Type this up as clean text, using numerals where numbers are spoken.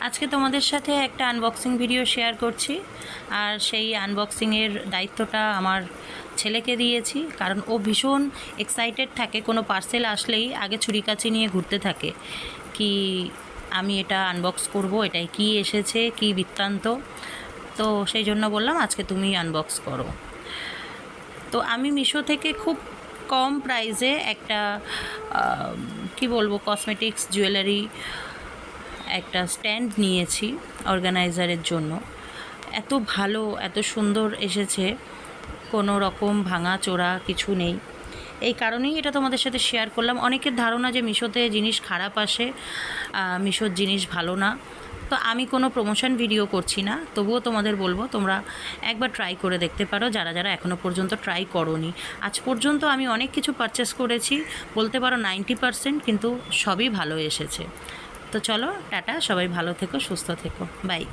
আজকে তোমাদের সাথে একটা আনবক্সিং ভিডিও শেয়ার করছি। আর সেই আনবক্সিংয়ের দায়িত্বটা আমার ছেলেকে দিয়েছি, কারণ ও ভীষণ এক্সাইটেড থাকে। কোনো পার্সেল আসলেই আগে ছুরিকাচি নিয়ে ঘুরতে থাকে কি আমি এটা আনবক্স করব, এটাই কি এসেছে, কি বৃত্তান্ত। তো সেই জন্য বললাম আজকে তুমি আনবক্স করো। তো আমি মিশো থেকে খুব কম প্রাইসে একটা কি বলবো কসমেটিক্স জুয়েলারি একটা স্ট্যান্ড নিয়েছি অর্গানাইজারের জন্য। এত ভালো, এত সুন্দর এসেছে, কোনো রকম ভাঙা চোরা কিছু নেই। এই কারণেই এটা তোমাদের সাথে শেয়ার করলাম। অনেকের ধারণা যে মিশোতে জিনিস খারাপ আসে, মিশোর জিনিস ভালো না। তো আমি কোনো প্রমোশন ভিডিও করছি না, তবুও তোমাদের বলবো তোমরা একবার ট্রাই করে দেখতে পারো, যারা যারা এখনও পর্যন্ত ট্রাই করোনি। আজ পর্যন্ত আমি অনেক কিছু পারচেস করেছি, বলতে পারো 90%, কিন্তু সবই ভালো এসেছে। তো চলো টাটা, সবাই ভালো থেকো, সুস্থ থেকো, বাই।